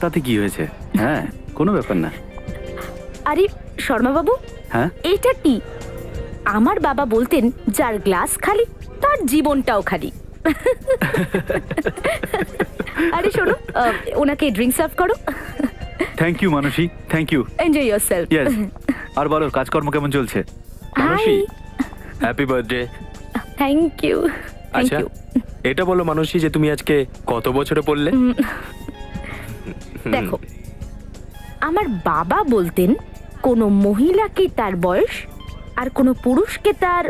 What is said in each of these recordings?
তাতে কি হয়েছে? হ্যাঁ, কোনো ব্যাপার না। আরে শর্মা বাবু, হ্যাঁ, এটা কি? আমার বাবা বলতেন, যার গ্লাস খালি তার জীবনটাও খালি। আরে শোনো, ওনাকে ড্রিঙ্ক সার্ভ করো। Thank you Mansi, thank you. Enjoy yourself. Yes. আর বলো, কাজকর্ম কেমন চলছে? Mansi, happy birthday. Thank you. আচ্ছা, এটা বলো মানসী যে তুমি আজকে কত বছরে পড়লে? দেখো, আমার বাবা বলতেন কোনো মহিলাকে তার বয়স আর কোনো পুরুষকে তার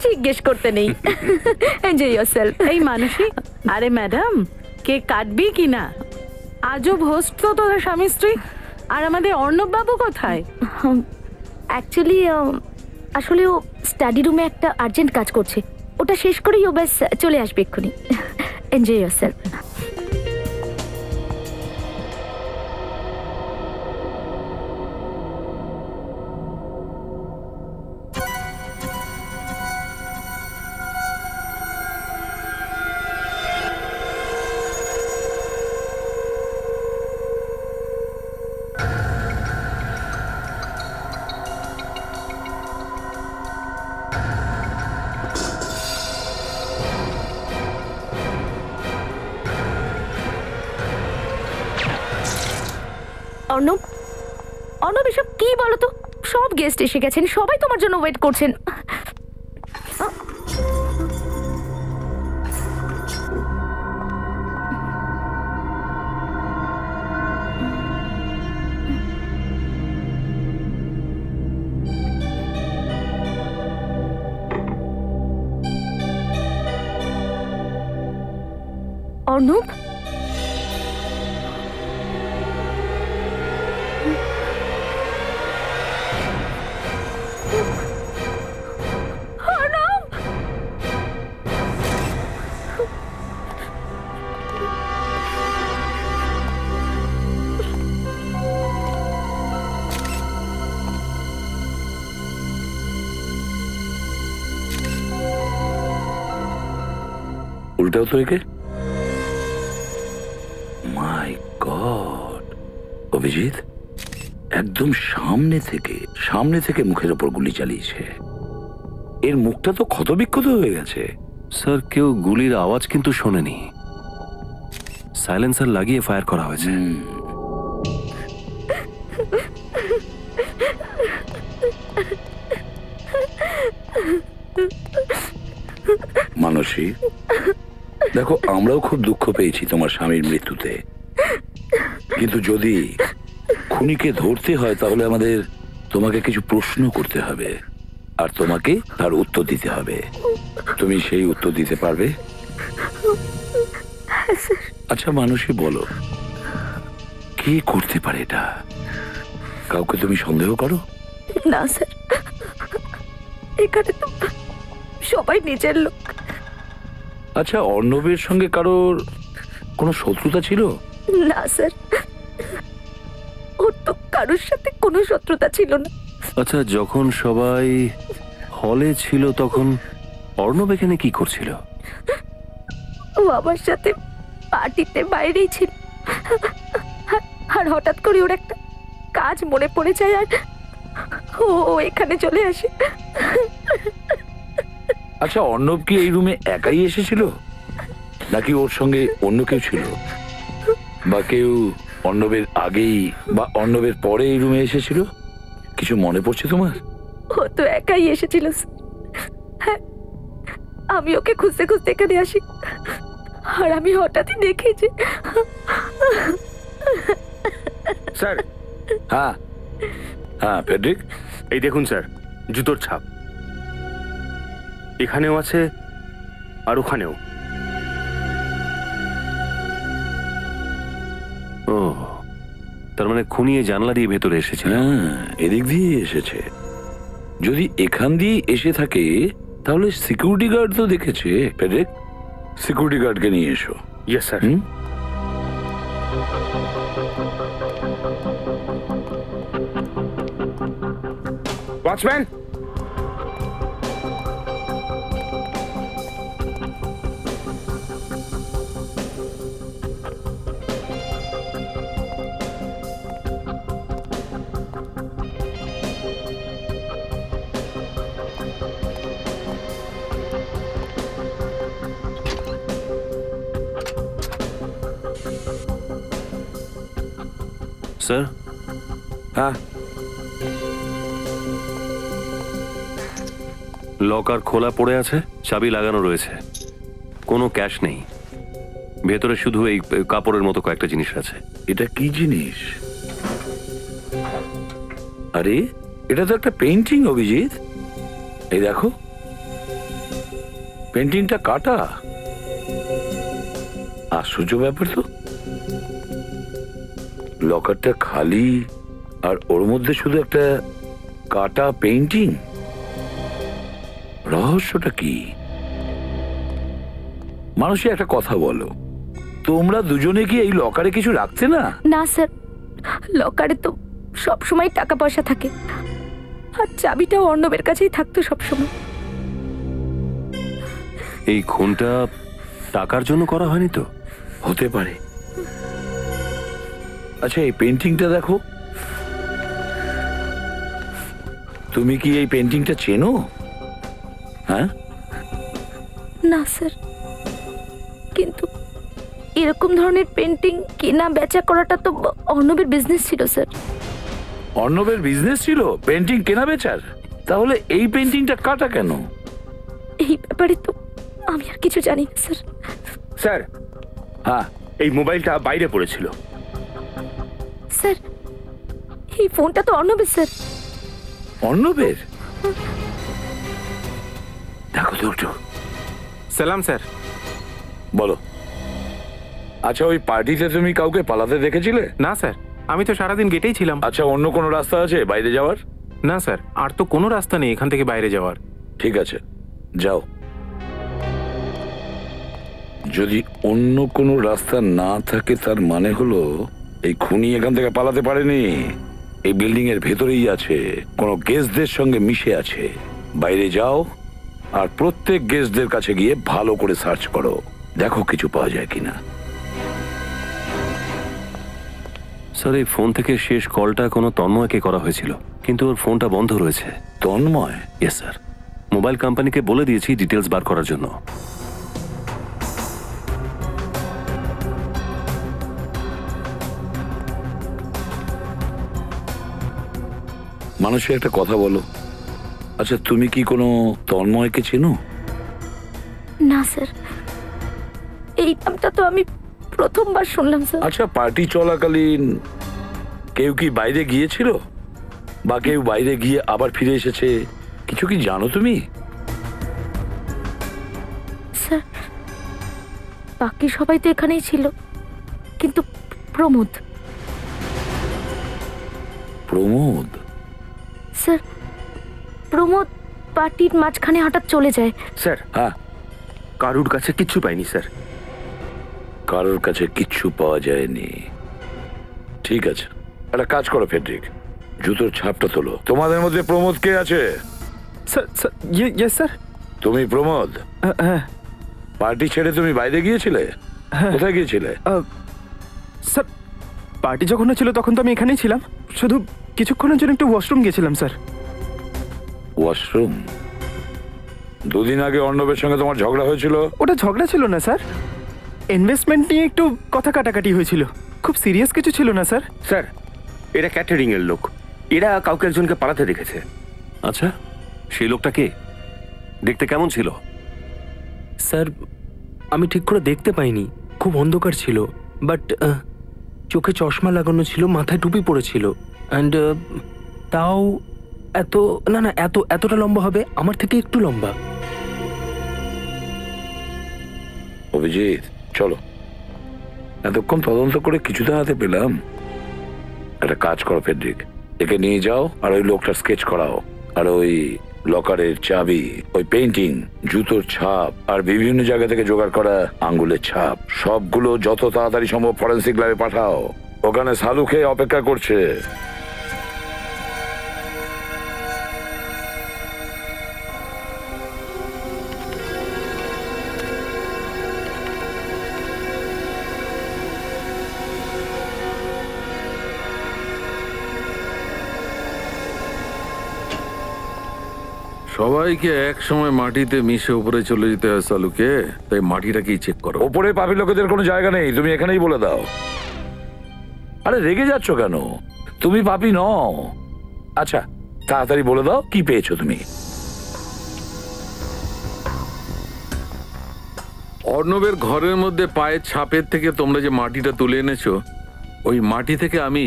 জিজ্ঞেস করতে নেই। Enjoy yourself. এই মানসী, আরে ম্যাডাম, কেক কাটবি কি না? আজব হোস্ট তো তোর স্বামী স্ত্রী। আর আমাদের অর্ণব বাবু কোথায়? অ্যাকচুয়ালি আসলে ও স্টাডি রুমে একটা আর্জেন্ট কাজ করছে, ওটা শেষ করেই ও ব্যাস চলে আসবে এক্ষুনি। Enjoy yourself. অর্ণব, অর্ণব, এসব কি বলো তো? সব গেস্ট এসে গেছেন, সবাই তোমার জন্য ওয়েট করছেন। অর্ণব, উল্টাও তো একে। মাই গড, অভিজিৎ একদম সামনে থেকে মুখের ওপর গুলি চালিয়েছে। এর মুখটা তো ক্ষতবিক্ষত হয়ে গেছে। স্যার, কেউ গুলির আওয়াজ কিন্তু শোনেনি। সাইলেন্সার লাগিয়ে ফায়ার করা হয়েছে। মানসী, দেখো আমরাও খুব দুঃখ পেয়েছি তোমার স্বামীর মৃত্যুতে, কিন্তু যদি খুনিকে ধরতে হয় তাহলে আমাদের তোমাকে কিছু প্রশ্ন করতে হবে আর তোমাকে তার উত্তর দিতে হবে। তুমি সেই উত্তর দিতে পারবে? আচ্ছা মানসী, বলো কে করতে পারে এটা? কাউকে তুমি সন্দেহ করো? না স্যার, এখানে তো সবাই নিজের লোক। আচ্ছা, অর্ণবের সঙ্গে কারোর কোনো শত্রুতা ছিল? না স্যার, ওর তো কারোর সাথে কোনো শত্রুতা ছিল না। আচ্ছা, যখন সবাই হলে ছিল তখন অর্ণব এখানে কি করছিল? ও আমার সাথে পার্টিতে বাইরেই ছিল, আর হঠাৎ করে ওর একটা কাজ মনে পড়ে যায় আর ও এখানে চলে আসে। আচ্ছা, অর্ণব কি এই রুমে একাই এসেছিল নাকি ওর সঙ্গে অন্য কেউ ছিল, বা কেউ অর্ণবের আগেই বা অর্ণবের পরে এই রুমে এসেছিল? কিছু মনে পড়ছে তোমার? ও তো একাই এসেছিল স্যার। হ্যাঁ, আমি ওকে খুঁজতে খুঁজতে এখানে আসি, আর আমি হঠাৎই দেখি যে স্যার, হ্যাঁ হ্যাঁ ফেডরিক, এই দেখুন স্যার, জুতোর ছাপ এখানেও আছে আর ওখানেও। ও, তার মানে খুনিয়ে জানলা দিয়ে ভেতরে এসেছিল। হ্যাঁ এদিক দিয়ে এসেছে। যদি এখান দিয়ে এসে থাকে তাহলে সিকিউরিটি গার্ড তো দেখেছে। ফেডরিক, সিকিউরিটি গার্ডকে নিয়ে এসো। Yes sir. ওয়াচম্যান, স্যার, হ্যাঁ, লকার খোলা পড়ে আছে, চাবি লাগানো রয়েছে, কোনো ক্যাশ নেই। ভেতরে শুধু এই কাপড়ের মতো কয়েকটা জিনিস আছে। এটা কি জিনিস? আরে এটা তো একটা পেন্টিং, অভিজিৎ। এই দেখো, পেন্টিংটা কাটা। আশ্চর্য ব্যাপার তো, লকারটা খালি আর ওর মধ্যে শুধু একটা কাটা পেন্টিং। রহস্যটা কি? মানুষই একটা কথা বলো, তোমরা দুজনে কি এই লকারে কিছু রাখতে না? না স্যার, লকারে তো সব সময় টাকা পয়সা থাকে, আর চাবিটাও অর্ণবের কাছেই থাকতো সব সময়। এই খুনটা টাকার জন্য করা হয়নি তো? হতে পারে। আচ্ছা, এই পেন্টিংটা দেখো। তুমি কি এই পেন্টিংটা চেনো? হ্যাঁ, না স্যার, কিন্তু এরকম ধরনের পেন্টিং কেনা বেচা করাটা তো অর্ণবের বিজনেস ছিল স্যার। অর্ণবের বিজনেস ছিল পেন্টিং কেনা বেচার? তাহলে এই পেন্টিংটা কাটা কেন? এই ব্যাপারে তো আমি আর কিছু জানি না স্যার। স্যার, হ্যাঁ, এই মোবাইলটা বাইরে পড়েছিল। স্যার, এই ফোনটা তো অর্ণবের স্যার। অর্ণবের? দেখো তো একটু। সালাম স্যার। বলো। আচ্ছা, ওই পার্টিতে তুমি কাউকে পালাতে দেখেছিলে? না স্যার, আমি তো সারাদিন গেটেই ছিলাম। আচ্ছা, অন্য কোনো রাস্তা আছে বাইরে যাওয়ার? না স্যার, আর তো কোনো রাস্তা নেই এখান থেকে বাইরে যাওয়ার। ঠিক আছে, যাও। যদি অন্য কোনো রাস্তা না থাকে, তার মানে হলো এই খুনি এখান থেকে পালাতে পারেনি। এই বিল্ডিং এর ভেতরেই আছে, কোনো গেস্টদের সঙ্গে মিশে আছে। বাইরে যাও আর প্রত্যেক গেস্টদের কাছে গিয়ে ভালো করে সার্চ করো, দেখো কিছু পাওয়া যায় কিনা। স্যার, এই ফোন থেকে শেষ কলটা কোনো তন্ময়কে করা হয়েছিল, কিন্তু ওর ফোনটা বন্ধ রয়েছে। তন্ময়? ইয়েস স্যার, মোবাইল কোম্পানিকে বলে দিয়েছি ডিটেলস বার করার জন্য। মানুষের একটা কথা বলো, আচ্ছা তুমি কি কোনো তন্ময়কে চেনো? না স্যার, এই নামটা তো আমি প্রথমবার শুনলাম স্যার। আচ্ছা, পার্টি চলাকালীন কেউ কি বাইরে গিয়েছিল, বা কেউ বাইরে গিয়ে আবার ফিরে এসেছে, কিছু কি জানো তুমি? স্যার, বাকি সবাই তো এখানেই ছিল, কিন্তু প্রমোদ। প্রমোদ? স্যার, প্রমোদ পার্টির মাঝখানে হঠাৎ চলে যায়। স্যার, হ্যাঁ, কারুর কাছে কিচ্ছু পাইনি স্যার। কারোর কাছে কিচ্ছু পাওয়া যায়নি। ঠিক আছে, একটা কাজ করো ফেডরিক, জুতোর ছাপটা তোলো। তোমাদের মধ্যে প্রমোদ কে আছে? Sir, yes sir. তুমি প্রমোদ? হ্যাঁ পার্টি ছেড়ে তুমি বাইরে গিয়েছিলে? কোথায় গিয়েছিলে? স্যার, পার্টি যখন ছিল তখন তো আমি এখানেই ছিলাম, শুধু কিছুক্ষণের জন্য একটু ওয়াশরুম গিয়েছিলাম স্যার। ওয়াশরুম? দুদিন আগে অর্ণবের সঙ্গে তোমার ঝগড়া হয়েছিল? ওটা ঝগড়া ছিল না স্যার, ইনভেস্টমেন্ট নিয়ে একটু কথা কাটাকাটি হয়েছিল, খুব সিরিয়াস কিছু ছিল না স্যার। স্যার, এরা ক্যাটারিং এর লোক, এরা কাউকে একজনকে পালাতে দেখেছে। আচ্ছা, সেই লোকটা কে? দেখতে কেমন ছিল? স্যার, আমি ঠিক করে দেখতে পাইনি, খুব অন্ধকার ছিল, বাট চোখে চশমা লাগানো ছিল, মাথায় টুপি পড়েছিল, অ্যান্ড তাও এত না এতটা লম্বা হবে, আমার থেকে একটু লম্বা। অভিজিৎ, চলো, এতক্ষণ তদন্ত করে কিছু তো হাতে পেলাম। একটা কাজ করো ফেডরিক, একে নিয়ে যাও আর ওই লোকটার স্কেচ করাও, আর ওই লকারের চাবি, ওই পেইন্টিং, জুতোর ছাপ, আর বিভিন্ন জায়গা থেকে জোগাড় করা আঙ্গুলের ছাপ, সবগুলো যত তাড়াতাড়ি সম্ভব ফরেন্সিক ল্যাবে পাঠাও। ওখানে সালুকে অপেক্ষা করছে। সবাইকে এক সময় মাটিতে মিশে উপরে চলে যেতে হয় সালুকে, তাই মাটিটাকেই চেক করো। ওপরে পাপি লোকেদের কোনো জায়গা নেই, তুমি এখানেই বলে দাও। আরে রেগে যাচ্ছ কেন? তুমি পাপি নও। আচ্ছা তাড়াতাড়ি বলে দাও কি পেয়েছো তুমি? অর্ণবের ঘরের মধ্যে পায়ের ছাপের থেকে তোমরা যে মাটিটা তুলে এনেছো, ওই মাটি থেকে আমি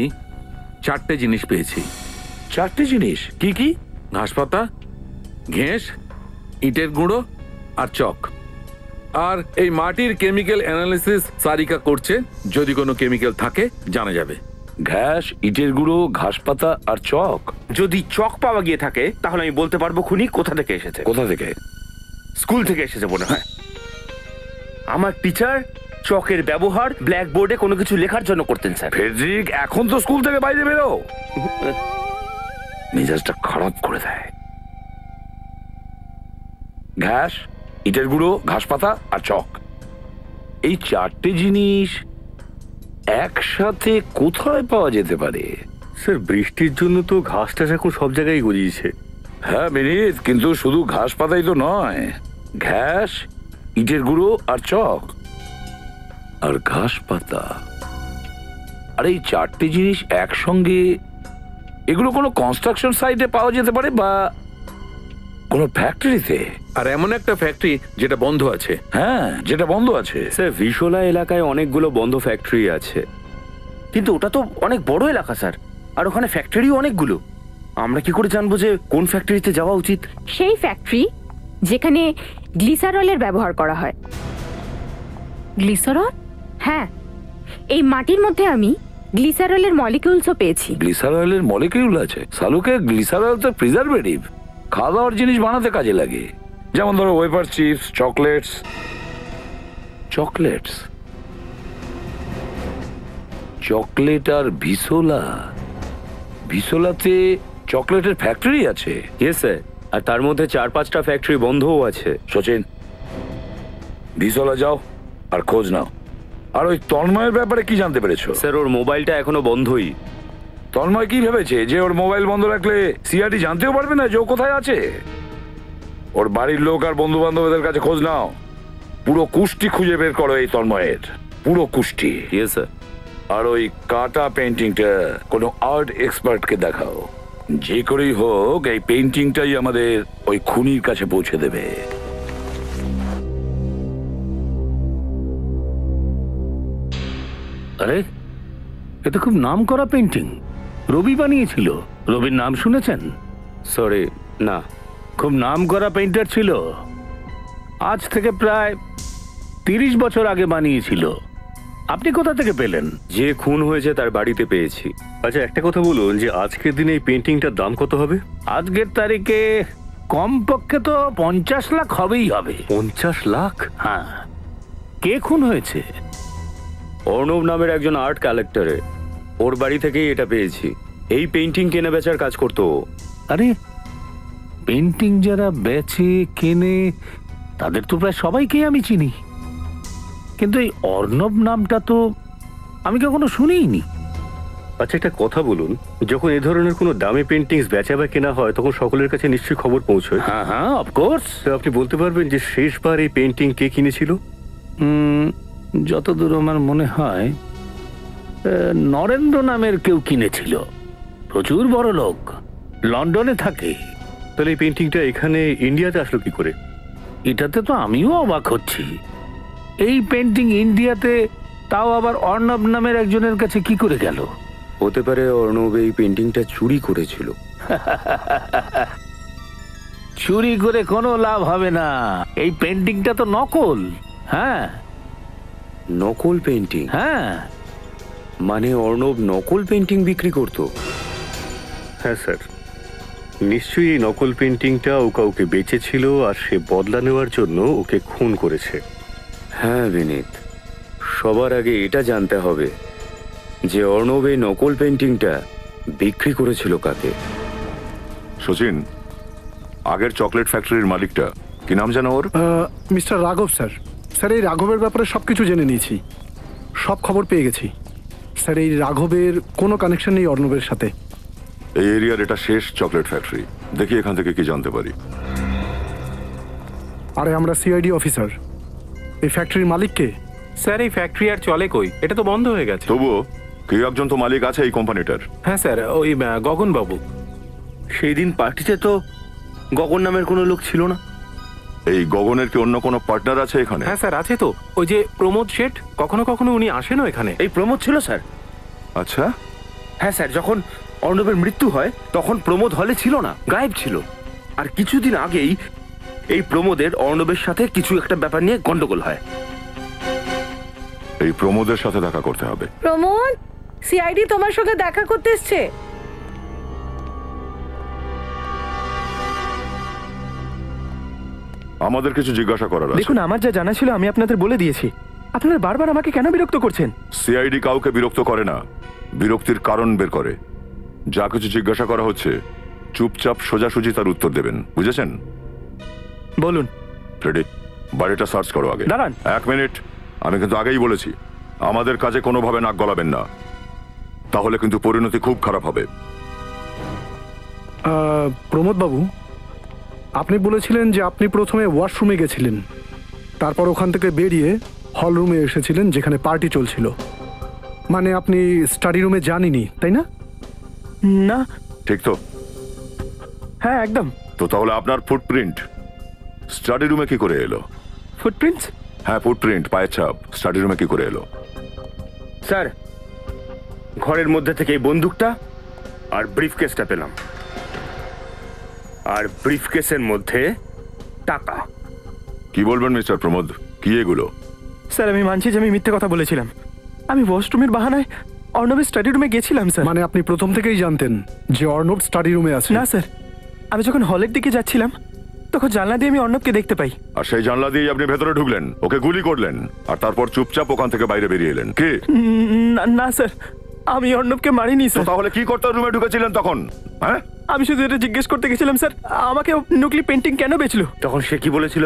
4টে জিনিস পেয়েছি। 4টে জিনিস? কি কি? ঘাসপাতা, ঘেঁস, ইটের গুঁড়ো আর চক। আর এই মাটির কেমিক্যাল অ্যানালিসিস সারিকা করছে, যদি কোনো কেমিক্যাল থাকে জানা যাবে। ঘাস, ইটের গুঁড়ো, ঘাসপাতা আর চক। যদি চক পাওয়া গিয়ে থাকে তাহলে আমি বলতে পারবো খুনি কোথা থেকে এসেছে। কোথা থেকে? স্কুল থেকে এসেছে মনে হয়। আমার টিচার চকের ব্যবহার ব্ল্যাকবোর্ডে কোনো কিছু লেখার জন্য করতেন স্যার। ফেডরিক, এখন তো স্কুল থেকে বাইরে বেরো। মেজাজটা খারাপ করে দেয়। ঘাস, ইটের গুঁড়ো, ঘাসপাতা আর চক, এই 4টে জিনিস একসাথে কোথায় পাওয়া যেতে পারে? স্যার বৃষ্টির জন্য তো ঘাস টাস এখন সব জায়গায় গজিয়েছে। হ্যাঁ বিনীত, কিন্তু শুধু ঘাস পাতাই তো নয়। ঘাস, ইটের গুঁড়ো আর চক আর ঘাস পাতা, আর এই 4টে জিনিস একসঙ্গে, এগুলো কোনো কনস্ট্রাকশন সাইটে পাওয়া যেতে পারে বা কোনো ফ্যাক্টরিতে। আর এমন একটা ফ্যাক্টরি যেটা বন্ধ আছে। হ্যাঁ, যেটা বন্ধ আছে। স্যার ভিশোলা এলাকায় অনেকগুলো বন্ধ ফ্যাক্টরি আছে। কিন্তু ওটা তো অনেক বড় এলাকা স্যার, আর ওখানে ফ্যাক্টরিও অনেকগুলো। আমরা কি করে জানবো যে কোন ফ্যাক্টরিতে যাওয়া উচিত? সেই ফ্যাক্টরি যেখানে গ্লিসারলের ব্যবহার করা হয়। গ্লিসারল? হ্যাঁ, এই মাটির মধ্যে আমি গ্লিসারলের মলিকিউলসও পেয়েছি। গ্লিসারয়েলের মলিকিউল আছে? সালুকে, গ্লিসারয়েল তো প্রিজারভেটিভ, খাওয়া দাওয়ার জিনিস বানাতে কাজে লাগে। যেমন ধরো wafer chips, chocolates. Chocolates, chocolate আর ভিসোলা। ভিসোলাতে চকলেটের ফ্যাক্টরি আছে? ইয়েস স্যার, আর তার মধ্যে 4-5টা ফ্যাক্টরি বন্ধও আছে। সচিন, ভিসোলা যাও আর খোঁজ নাও। আর ওই তন্ময়ের ব্যাপারে কি জানতে পেরেছো? স্যার ওর মোবাইলটা এখনো বন্ধই। তন্ময় কি ভেবেছে যে ওর মোবাইল বন্ধ রাখলে সিআইডি জানতেও পারবে না যে ও কোথায় আছে? ওর বাড়ির লোক আর বন্ধু বান্ধবদের কাছে খোঁজ নাও। পুরো কুষ্টি খুঁজে বের করো এই তন্ময়ের, পুরো কুষ্টি। Yes sir. আর ওই কাটা পেন্টিংটা কোনো আর্ট এক্সপার্টকে দেখাও। যে করেই হোক এই পেন্টিংটাই আমাদের ওই খুনির কাছে পৌঁছে দেবে। আরে এ তো খুব নাম করা পেন্টিং। রবি বানিয়েছিল। রবির নাম শুনেছেন? সরি, না। খুব নাম করা পেইন্টার ছিল। আজ থেকে প্রায় 30 বছর আগে বানিয়েছিল। আপনি কোথা থেকে পেলেন? যে খুন হয়েছে তার বাড়িতে পেয়েছি। আচ্ছা একটা কথা বলুন, যে আজকের দিনে এই পেন্টিংটার দাম কত হবে? আজকের তারিখে কমপক্ষে তো 50 লাখ হবেই হবে। 50 লাখ? হ্যাঁ। কে খুন হয়েছে? অর্ণব নামের একজন আর্ট কালেক্টরে। ওর বাড়ি থেকেই এটা পেয়েছি। এই পেন্টিং কেনা বেচার কাজ করতো ও। আরে পেন্টিং যারা বেচে কেনে তাদের তো প্রায় সবাইকেই আমি চিনি, কিন্তু এই অর্ণব নামটা তো আমি কখনো শুনিনি। আচ্ছা একটা কথা বলুন, যখন এ ধরনের কোনো দামি পেন্টিংস বেচা বা কেনা হয় তখন সকলের কাছে নিশ্চয়ই খবর পৌঁছয়। হ্যাঁ হ্যাঁ, অফকোর্স। আপনি বলতে পারবেন যে শেষবার এই পেন্টিং কে কিনেছিল? যতদূর আমার মনে হয় নরেন্দ্র নামের কেউ কিনেছিল। প্রচুর বড় লোক, লন্ডনে থাকে। তাহলে এই পেন্টিংটা এখানে ইন্ডিয়াতে আসলো কি করে? এটাতে তো আমিও অবাক হচ্ছি। এই পেন্টিং ইন্ডিয়াতে, তাও আবার অর্ণব নামের একজনের কাছে কি করে গেল? হতে পারে অর্ণব এই পেন্টিংটা চুরি করেছিল। চুরি করে কোনো লাভ হবে না। এই পেন্টিংটা তো নকল। হ্যাঁ। নকল পেন্টিং? হ্যাঁ। মানে অর্ণব নকল পেন্টিং বিক্রি করতো? হ্যাঁ স্যার, নিশ্চয়ই এই নকল পেন্টিংটা ও কাউকে বেচেছিল আর সে বদলা নেওয়ার জন্য ওকে খুন করেছে। হ্যাঁ বিনীত, সবার আগে এটা জানতে হবে যে অর্ণব এই নকল পেন্টিংটা বিক্রি করেছিল কাকে। সচিন, আগের চকলেট ফ্যাক্টরির মালিকটা কি নাম জানো ওর? মিস্টার রাঘব স্যার। স্যার এই রাঘবের ব্যাপারে সব কিছু জেনে নিয়েছি, সব খবর পেয়ে গেছি। স্যার এই রাঘবের কোনো কানেকশন নেই অর্ণবের সাথে। এই এরিয়ার এটা শেষ চকলেট ফ্যাক্টরি। দেখি এখান থেকে কি জানতে পারি। আরে আমরা সিআইডি অফিসার। এই ফ্যাক্টরির মালিক কে? স্যার এই ফ্যাক্টরি আর চলে কই? এটা তো বন্ধ হয়ে গেছে। তবুও কেউ একজন তো মালিক আছে এই কোম্পানিটার। হ্যাঁ স্যার, ওই গগন বাবু। সেই দিন পার্টিতে তো গগন নামের কোনো লোক ছিল না। এই গগনের কি অন্য কোনো পার্টনার আছে এখানে? হ্যাঁ স্যার, আছে তো। ওই যে প্রমোদ শেঠ, কখনো কখনো উনি আসেনও এখানে। এই প্রমোদ ছিল স্যার। আচ্ছা, হ্যাঁ স্যার, যখন অর্ণবের মৃত্যু হয় তখন প্রমোদ হলে ছিল না, গায়েব ছিল। আর কিছুদিন আগেই এই প্রমোদের অর্ণবের সাথে কিছু একটা ব্যাপার নিয়ে গন্ডগোল হয়। এই প্রমোদের সাথে দেখা করতে হবে। প্রমোদ, সিআইডি তোমার সঙ্গে দেখা করতে এসছে। আমাদের কিছু জিজ্ঞাসা করার আছে। দেখুন, আমার যা জানা ছিল আমি আপনাদের বলে দিয়েছি। আপনারা বারবার আমাকে কেন বিরক্ত করছেন? সিআইডি কাউকে বিরক্ত করে না, বিরক্তির কারণ বের করে। যা কিছু জিজ্ঞাসা করা হচ্ছে চুপচাপ সোজাসুজি তার উত্তর দেবেন, বুঝেছেন? বলুন। ফ্রেডি, বাড়িটা সার্চ করো আগে। দাঁড়ান। 1 মিনিট, আমি কিন্তু আগেই বলেছি আমাদের কাজে কোনোভাবে নাক গলাবেন না, তাহলে কিন্তু পরিণতি খুব খারাপ হবে। প্রমোদ বাবু, আপনি বলেছিলেন যে আপনি প্রথমে ওয়াশরুমে গেছিলেন, তারপর ওখান থেকে বেরিয়ে হল রুমে এসেছিলেন যেখানে পার্টি চলছিল। মানে আপনি স্টাডি রুমে যাননি, তাই না? না। ঠিক তো? হ্যাঁ, একদম। তো তাহলে আপনার ফুটপ্রিন্ট স্টাডি রুমে কি করে এলো? ফুটপ্রিন্টস? হ্যাঁ, ফুটপ্রিন্ট, পায়ের ছাপ স্টাডি রুমে কি করে এলো? স্যার, ঘরের মধ্যে থেকে এই বন্দুকটা আর ব্রিফকেসটা পেলাম, আর ব্রিফকেসের মধ্যে টাকা। কি বলবেন মিস্টার প্রমোদ, কি এগুলো? স্যার, আমি মানছি যে আমি মিথ্যে কথা বলেছিলাম। আমি ওয়াশরুমের বাহানায় অর্ণবের স্টাডি রুমে গেছিলাম স্যার। মানে আপনি প্রথম থেকেই জানতেন যে অর্ণব স্টাডি রুমে আছে? না স্যার, আমি যখন হলের দিকে যাচ্ছিলাম তখন জানলা দিয়ে আমি অর্ণবকে দেখতে পাই। আর সেই জানলা দিয়ে আপনি ভেতরে ঢুকলেন, ওকে গুলি করলেন, আর তারপর চুপচাপ ওখান থেকে বাইরে বেরিয়ে এলেন। কি? না স্যার, আমি অর্ণবকে মারিনি তো স্যার। তাহলে কি করতে রুমে ঢুকেছিলেন তখন? হ্যাঁ, আমি শুধু এটা জিজ্ঞেস করতে গেছিলাম স্যার, আমাকে নকলি পেন্টিং কেন বেচলো। তখন সে কি বলেছিল?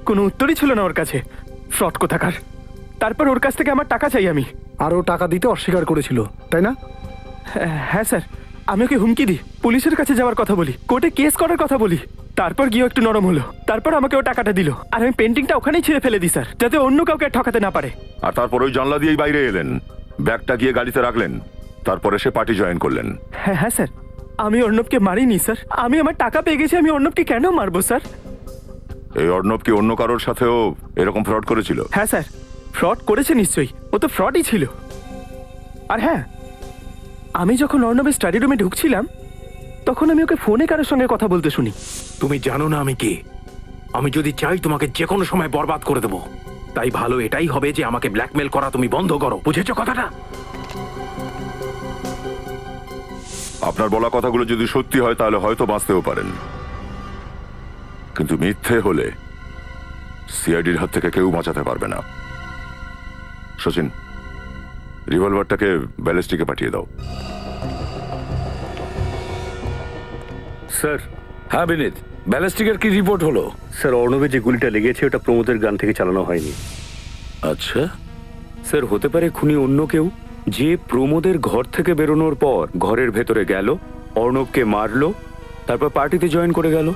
কোনো উত্তরই ছিল না ওর কাছে। ফ্রড কোথাকার। তারপর ওর কাছ থেকে আমার টাকা চাই আমি। আরও টাকা দিতে অস্বীকার করেছিল, তাই না? হ্যাঁ স্যার, আমি ওকে হুমকি দিই, পুলিশের কাছে যাওয়ার কথা বলি, কোর্টে কেস করার কথা বলি। তারপর গিয়েও একটু নরম হলো, তারপর আমাকে ও টাকাটা দিল, আর আমি পেন্টিংটা ওখানেই ছিঁড়ে ফেলে দিই স্যার, যাতে অন্য কাউকে ঠকাতে না পারে। আর তারপর ওই জানলা দিয়েই বাইরে এলেন, ব্যাগটা গিয়ে গাড়িতে রাখলেন, তারপরে সে পার্টি জয়েন করলেন। হ্যাঁ স্যার, আমি অর্ণবকে মারিনি স্যার। আমি আমার টাকা পেয়ে গেছি, আমি অর্ণবকে কেন মারবো স্যার? এই অর্ণব কি অন্য কারোর সাথেও এরকম ফ্রড করেছিল? হ্যাঁ স্যার, ফ্রড করেছে নিশ্চয়ই, ও তো ফ্রডই ছিল। আর হ্যাঁ, আমি যখন অর্ণবের স্টাডি রুমে ঢুকছিলাম তখন আমি ওকে ফোনে কারোর সঙ্গে কথা বলতে শুনি। তুমি জানো না আমি কে? আমি যদি চাই তোমাকে যে কোনো সময় বরবাদ করে দেবো। তাই ভালো এটাই হবে যে আমাকে ব্ল্যাকমেল করা তুমি বন্ধ করো, বুঝেছো কথাটা? আপনার বলা কথাগুলো যদি সত্যি হয় তাহলে হয়তো বাঁচতেও পারেন, কিন্তু মিথ্যে হলে সিআইডির হাত থেকে কেউ বাঁচাতে পারবে না। সচিন, রিভলভারটাকে ব্যালিস্টিকে পাঠিয়ে দাও। স্যার। হ্যাঁ বিনীত, ব্যালিস্টিকের কি রিপোর্ট হলো? স্যার, অর্ণবে যে গুলিটা লেগেছে ওটা প্রমোদের গান থেকে চালানো হয়নি। আচ্ছা, স্যার, হতে পারে খুনি অন্য কেউ, যে প্রমোদের ঘর থেকে বেরোনোর পর ঘরের ভেতরে গেল, অর্ণবকে মারলো, তারপর পার্টিতে জয়েন করে গেল।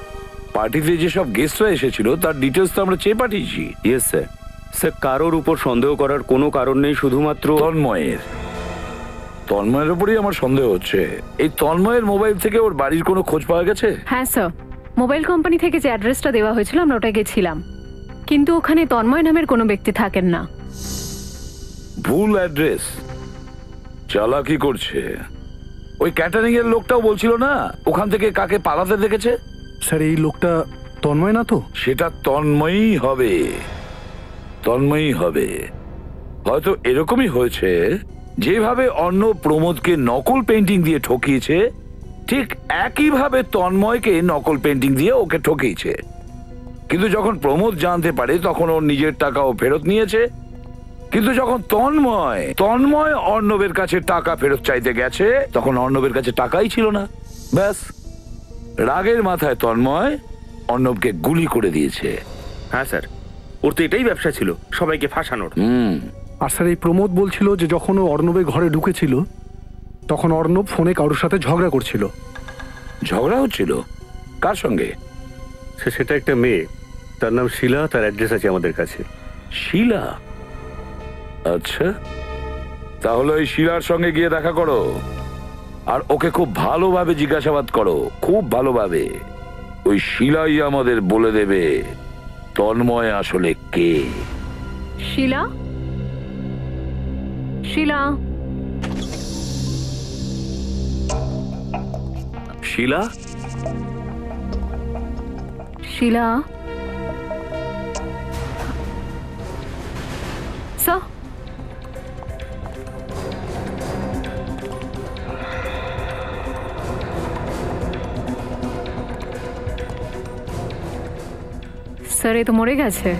পার্টিতে যেসব গেস্টরা এসেছিল তার ডিটেলস তো আমরা চেয়ে পাঠিয়েছি। Yes sir. স্যার, কারোর উপর সন্দেহ করার কোনো কারণ নেই, শুধুমাত্র তন্ময়ের উপরই আমার সন্দেহ হচ্ছে। এই তন্ময়ের মোবাইল থেকে ওর বাড়ির কোনো খোঁজ পাওয়া গেছে? হ্যাঁ স্যার, মোবাইল কোম্পানি থেকে যে অ্যাড্রেসটা দেওয়া হয়েছিল আমরা ওটা গেছিলাম, কিন্তু ওখানে তন্ময় নামের কোনো ব্যক্তি থাকেন না। ভুল অ্যাড্রেস, চালাকি করছে। ওই ক্যাটারিং এর লোকটাও বলছিল না ওখান থেকে কাকে পালাতে দেখেছে। স্যার, এই লোকটা তন্ময় না তো? সেটা তন্ময়ই হবে, তন্ময়ই হবে। হয়তো এরকমই হয়েছে, যেভাবে অন্য প্রমোদকে নকল পেন্টিং দিয়ে ঠকিয়েছে ঠিক একইভাবে তন্ময়কে নকল পেন্টিং দিয়ে ওকে ঠকিয়েছে। কিন্তু যখন প্রমোদ জানতে পারে তখন ওর নিজের টাকাও ফেরত নিয়েছে, কিন্তু যখন তন্ময় অর্ণবের কাছে টাকা ফেরত চাইতে গেছে তখন অর্ণবের কাছে টাকাই ছিল না। ব্যাস, রাগের মাথায় তন্ময় অর্ণবকে গুলি করে দিয়েছে। হ্যাঁ স্যার, ওর তো এটাই ব্যবসা ছিল, সবাইকে ফাঁসানোর। আর স্যার, এই প্রমোদ বলছিল যে যখন ও অর্ণবের ঘরে ঢুকেছিল তখন অর্ণব ফোনে কারোর সাথে ঝগড়া করছিল। ঝগড়া হচ্ছিল? কার সঙ্গে? সেটা একটা মেয়ে, তার নাম শিলা, তার অ্যাড্রেস আছে আমাদের কাছে। শিলা? আচ্ছা, তাহলে ওই শিলার সঙ্গে গিয়ে দেখা করো আর ওকে খুব ভালোভাবে জিজ্ঞাসাবাদ করো, খুব ভালোভাবে। ওই শিলাই আমাদের বলে দেবে তন্ময় আসলে কে। শিলা, শিলা, শিলা, শিলা, স্যার, স্যার এ তো মরে গেছে।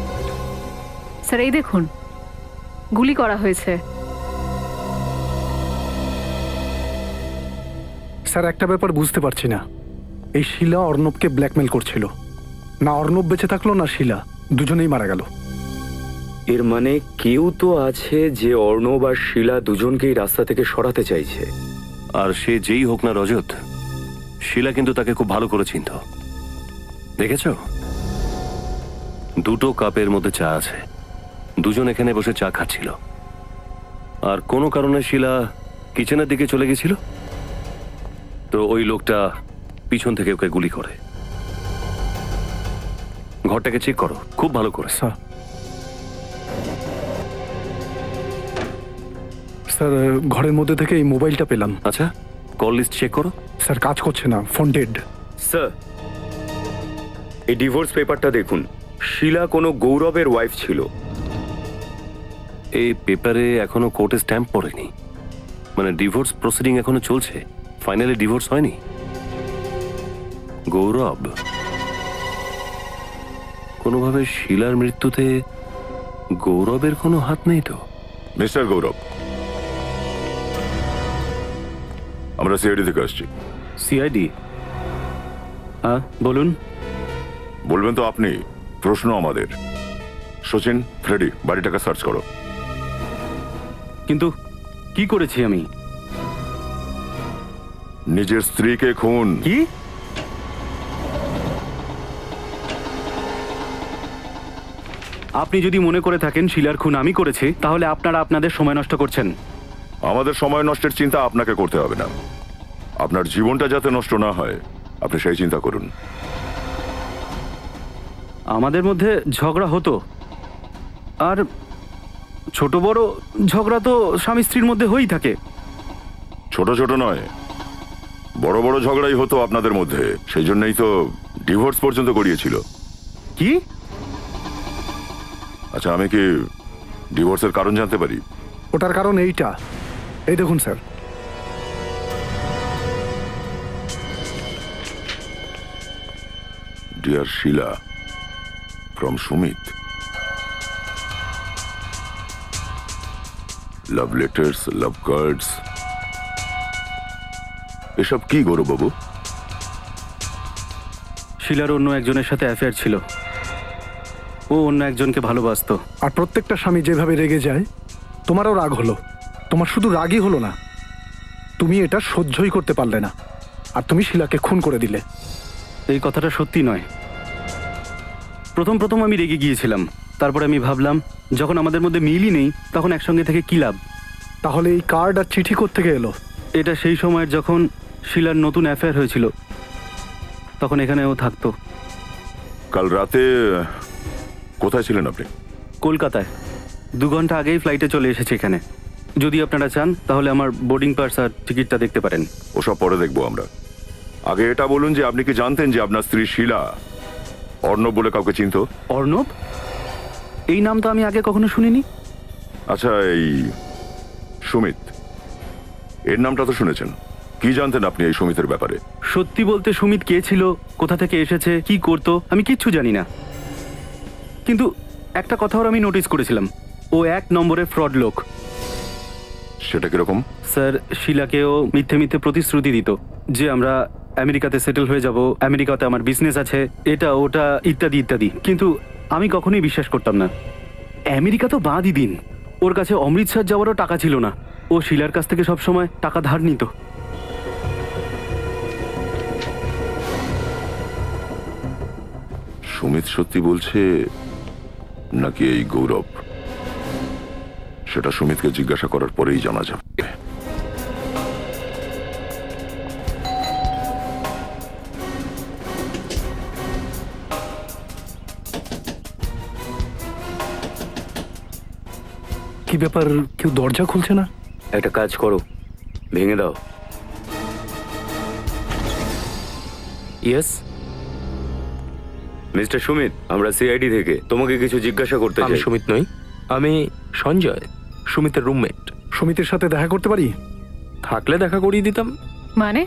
স্যার এই দেখুন, গুলি করা হয়েছে। স্যার একটা ব্যাপার বুঝতে পারছি না, এই শিলা অর্ণবকে ব্ল্যাকমেল করছিল, না অর্ণব বেঁচে থাকলো না শিলা, দুজনেই মারা গেল। এর মানে কেউ তো আছে যে অর্ণব আর শিলা দুজনকেই রাস্তা থেকে সরাতে চাইছে। আর সে যেই হোক না রজত, শিলা কিন্তু তাকে খুব ভালো করে চিনত। দেখেছো, দুটো কাপের মধ্যে চা আছে, দুজন এখানে বসে চা খাচ্ছিল, আর কোনো কারণে শিলা কিচেনের দিকে চলে গেছিল, তো ওই লোকটা পিছন থেকে ওকে গুলি করে। ঘরটাকে চেক করো খুব ভালো করে। স্যার, স্যার ঘরের মধ্যে থেকে এই মোবাইলটা পেলাম। আচ্ছা, কল লিস্ট চেক করো। স্যার কাজ করছে না, ফোন ডেড। স্যার, এই ডিভোর্স পেপারটা দেখুন, শিলা কোনো গৌরবের ওয়াইফ ছিল। এই পেপারে এখনো কোর্টে স্ট্যাম্প পড়েনি, মানে ডিভোর্স প্রসিডিং এখনো চলছে, ফাইনালি ডিভোর্স হয়নি। গৌরব, কোনোভাবে শিলার মৃত্যুতে গৌরবের কোনো হাত নেই তো? মিস্টার গৌরব, আমরা সিআইডি থেকে আসছি। সিআইডি? বলুন। বলবেন তো আপনি, প্রশ্ন আমাদের। সচিন, ফ্রেডি, বাড়িটাকে সার্চ করো। কিন্তু কি করেছি আমি? নিজের স্ত্রীকে খুন। কি? আপনি যদি মনে করে থাকেন শিলার খুন আমি করেছি, তাহলে আপনারা আপনাদের সময় নষ্ট করছেন। আমাদের সময় নষ্টের চিন্তা আপনাকে করতে হবে না। আপনার জীবনটা যাতে নষ্ট না হয়, আপনি সেই চিন্তা করুন। আমাদের মধ্যে ঝগড়া হতো, আর ছোট বড় ঝগড়া তো স্বামী স্ত্রীর মধ্যে হয়েই থাকে। ছোট ছোট নয়, বড় বড় ঝগড়াই হতো আপনাদের মধ্যে, সেই জন্যই তো ডিভোর্স পর্যন্ত করিয়েছিল। কি? আচ্ছা, আমি কি ডিভোর্সের কারণ জানতে পারি? ওটার কারণ এইটা, এই দেখুন sir. Dear Shila, from Sumit, love letters, love cards, এসব কি গৌরববাবু? শিলার অন্য একজনের সাথে অ্যাফেয়ার ছিল, ও অন্য একজনকে ভালোবাসতো। আর প্রত্যেকটা স্বামী যেভাবে রেগে যায়, তোমারও রাগ হলো। তোমার শুধু রাগই হলো না, তুমি এটা সহ্যই করতে পারলে না, আর তুমি শিলাকে খুন করে দিলে। এই কথাটা সত্যি নয়। প্রথম আমি রেগে গিয়েছিলাম, তারপরে আমি ভাবলাম যখন আমাদের মধ্যে মিলই নেই, তখন একসঙ্গে থেকে কী লাভ। তাহলে এই কার্ড আর চিঠি কোত্থেকে এলো? এটা সেই সময়ের যখন শিলার নতুন অ্যাফেয়ার হয়েছিল, তখন এখানে ও থাকতো। কাল রাতে কোথায় ছিলেন আপনি? কলকাতায়। 2 ঘন্টা আগেই ফ্লাইটে চলে এসেছে এখানে। যদি আপনারা চান তাহলে আমার বোর্ডিং পাস আর টিকিটটা দেখতে পারেন। ওসব পরে দেখবো আমরা। আগে এটা বলুন যে আপনি কি জানতেন যে আপনার স্ত্রী শিলা অর্ণব বলে কাউকে চিনত? অর্ণব? এই নাম তো আমি আগে কখনো শুনিনি। আচ্ছা, এই সুমিত, এর নামটা তো শুনেছেন। কি জানতেন আপনি এই সুমিতের ব্যাপারে? সত্যি বলতে সুমিত কে ছিল, কোথা থেকে এসেছে, কি করতো, আমি কিচ্ছু জানি না। কিন্তু একটা কথা ওর আমি নোটিস করেছিলাম, ও 1 নম্বরের ফ্রড লোক। সেটা কিরকম? স্যার, শিলাকেও মিথ্যে প্রতিশ্রুতি দিত যে আমরা আমেরিকাতে সেটেল হয়ে যাব, আমেরিকাতে আমার বিজনেস আছে, এটা ওটা ইত্যাদি ইত্যাদি। কিন্তু আমি কখনোই বিশ্বাস করতাম না। আমেরিকা তো বাদই দিন, ওর কাছে অমৃতসর যাওয়ারও টাকা ছিল না। ও শিলার কাছ থেকে সবসময় টাকা ধার নিত। সুমিত সত্যি বলছে নাকি এই গৌরব? সেটা সুমিতকে জিজ্ঞাসা করার পরেই জানা যাবে। কি ব্যাপার, কেউ দরজা খুলছে না? একটা কাজ করো, ভেঙে দাও। ইয়েস, মিস্টার সুমিত, আমরা সিআইডি থেকে তোমাকে কিছু জিজ্ঞাসা করতে আমি চাই। সুমিত নই, আমি সঞ্জয়, সুমিতের রুমমেট। সুমিতের সাথে দেখা করতে পারি? থাকলে দেখা করিয়ে দিতাম। মানে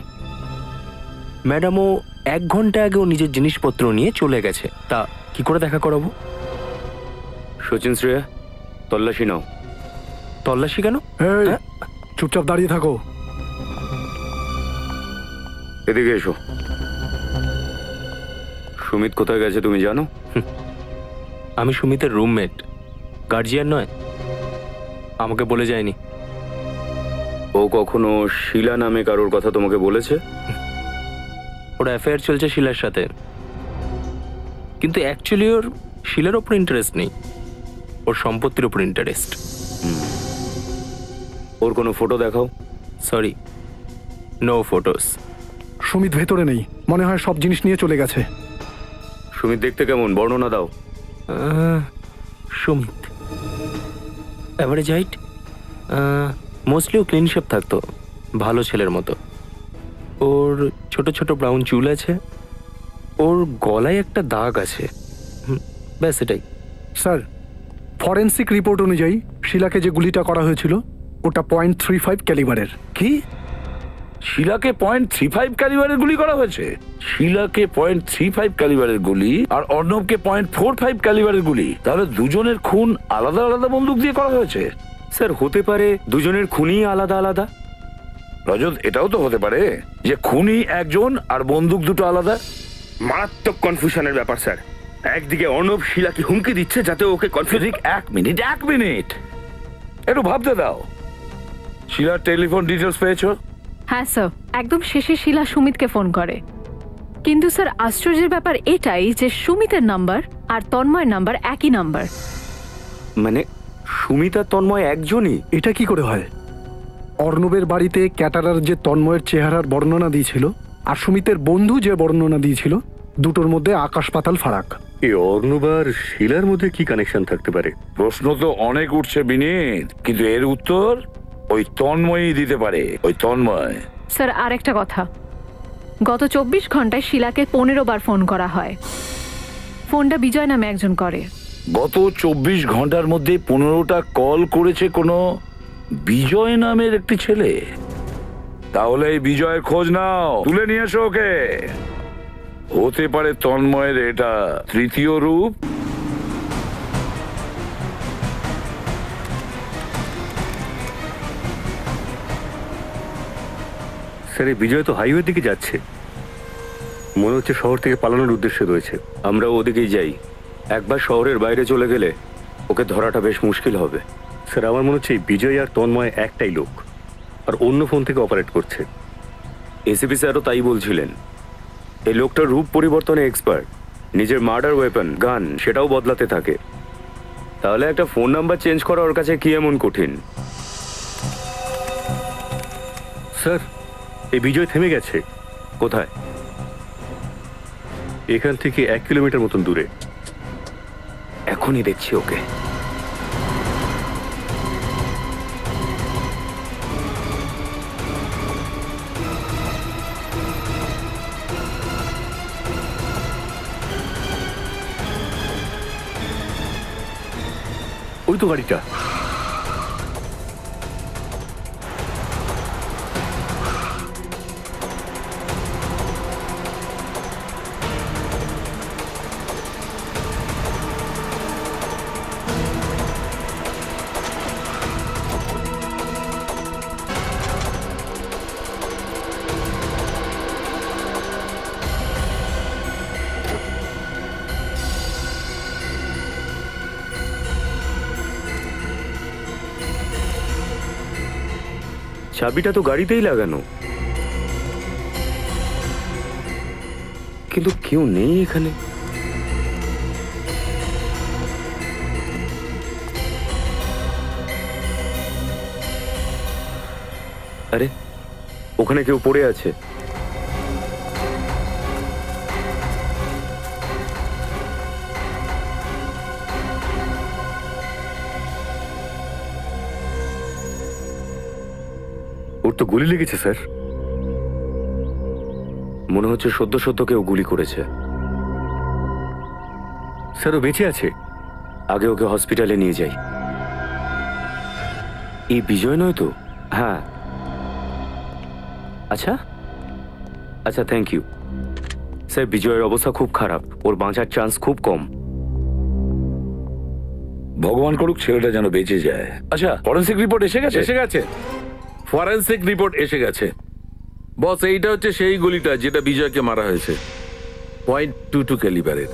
ম্যাডাম, ও 1 ঘন্টা আগে ও নিজের জিনিসপত্র নিয়ে চলে গেছে, তা কি করে দেখা করাবো? সচিন, শ্রেয়া, তল্লাশি নাও। তল্লাশি কেন? এই, হ্যাঁ? চুপচাপ দাঁড়িয়ে থাকো। এদিকে এসো। সুমিত কোথায় গেছে তুমি জানো? আমি সুমিতের রুমমেট, গার্জিয়ান নয়। আমাকে বলে যায়নি। ও কখনো শিলা নামে কারোর কথা তোমাকে বলেছে? ওর অ্যাফেয়ার চলছে শিলার সাথে, কিন্তু অ্যাকচুয়ালি ওর শিলার ওপর ইন্টারেস্ট নেই, ওর সম্পত্তির ওপর ইন্টারেস্ট। ওর কোনো ফটো দেখাও। Sorry, no photos. সুমিত ভেতরে নেই, মনে হয় সব জিনিস নিয়ে চলে গেছে। সুমিত দেখতে কেমন, বর্ণনা দাও। সুমিত অ্যাভারেজ হাইট, মোস্টলি ও ক্লিন শেপ থাকতো, ভালো ছেলের মতো। ওর ছোট ছোট ব্রাউন চুল আছে, ওর গলায় একটা দাগ আছে, ব্যাস এটাই। স্যার, ফরেন্সিক রিপোর্ট অনুযায়ী শিলাকে যে গুলিটা করা হয়েছিল ওটা .35 ক্যালিবারের। কি? শিলাকে .35 ক্যালিবারের গুলি করা হয়েছে? শিলাকে .35 ক্যালিবারের গুলি আর অর্ণবকে .45 ক্যালিবারের গুলি, তাহলে দুজনের খুন আলাদা আলাদা বন্দুক দিয়ে করা হয়েছে? স্যার, হতে পারে দুজনের খুনই আলাদা আলাদা। রজত, এটাও তো হতে পারে যে খুনি একজন আর বন্দুক দুটো আলাদা। মারাত্মক কনফিউশনের ব্যাপার স্যার। একদিকে অর্ণব শিলাকে হুমকি দিচ্ছে যাতে ওকে কনফিউজ। এক মিনিট একটু ভাবতে দাও। শিলার টেলিফোন ডিটেলস পেয়েছো? হ্যাঁ স্যার, একদম শেষে শিলা সুমিতকে ফোন করে। কিন্তু স্যার আশ্চর্যের ব্যাপার এটাই যে সুমিতের নাম্বার আর তন্ময়ের নাম্বার একই নাম্বার। মানে সুমিত আর তন্ময় একজনই? এটা কি করে হয়? অর্ণবের বাড়িতে ক্যাটারার যে তন্ময়ের চেহারার বর্ণনা দিয়েছিল আর সুমিতের বন্ধু যে বর্ণনা দিয়েছিল, দুটোর মধ্যে আকাশ পাতাল ফারাক। এই অর্ণব আর শিলার মধ্যে কি কানেকশন থাকতে পারে? প্রশ্ন তো অনেক উঠছে বিনীত, কিন্তু এর উত্তর ওই তন্ময়ই দিতে পারে। ওই তন্ময়। স্যার আরেকটা কথা, গত 24 ঘন্টায় শিলাকে 15 বার ফোন করা হয়। ফোনটা বিজয় নামে একজন করে। গত 24 ঘন্টার মধ্যে 15টা কল করেছে কোনো বিজয় নামের একটি ছেলে। তাহলে এই বিজয়ের খোঁজ নাও, তুলে নিয়ে এসো ওকে। হতে পারে তন্ময়ের এটা তৃতীয় রূপ। স্যার, এই বিজয় তো হাইওয়ের দিকে যাচ্ছে, মনে হচ্ছে শহর থেকে পালানোর উদ্দেশ্যে রয়েছে। আমরা ওদিকেই যাই। একবার শহরের বাইরে চলে গেলে ওকে ধরাটা বেশ মুশকিল হবে। স্যার, আমার মনে হচ্ছে এই বিজয় আর তন্ময় একটাই লোক, আর অন্য ফোন থেকে অপারেট করছে। এসিপি স্যারও তাই বলছিলেন। এই লোকটার রূপ পরিবর্তনে এক্সপার্ট, নিজের মার্ডার ওয়েপন গান সেটাও বদলাতে থাকে। তাহলে একটা ফোন নাম্বার চেঞ্জ করা ওর কাছে কি এমন কঠিন? স্যার, এই বিজয় থেমে গেছে। কোথায়? এখান থেকে 1 কিলোমিটার মতন দূরে। এখনই দেখছি ওকে। ওই তো গাড়িটা। চাবিটা তো গাড়িতেই লাগানো, কিন্তু কেউ নেই এখানে। আরে ওখানে কেউ পড়ে আছে। ওর তো গুলি লেগেছে স্যার। মনে হচ্ছে সদ্য সদ্য কেউ গুলি করেছে। স্যার ও বেঁচে আছে। আগে ওকে হসপিটালে নিয়ে যাই। এই বিজয় নয় তো? হ্যাঁ। আচ্ছা আচ্ছা, থ্যাংক ইউ স্যার। বিজয়ের অবস্থা খুব খারাপ, ওর বাঁচার চান্স খুব কম। ভগবান করুক ছেলেটা যেন বেঁচে যায়। আচ্ছা, ফরেন্সিক রিপোর্ট এসে গেছে? এসে গেছে, ফরেন্সিক রিপোর্ট এসে গেছে। বস, এইটা হচ্ছে সেই গুলিটা যেটা বিজয়কে মারা হয়েছে, .22 ক্যালিবারের।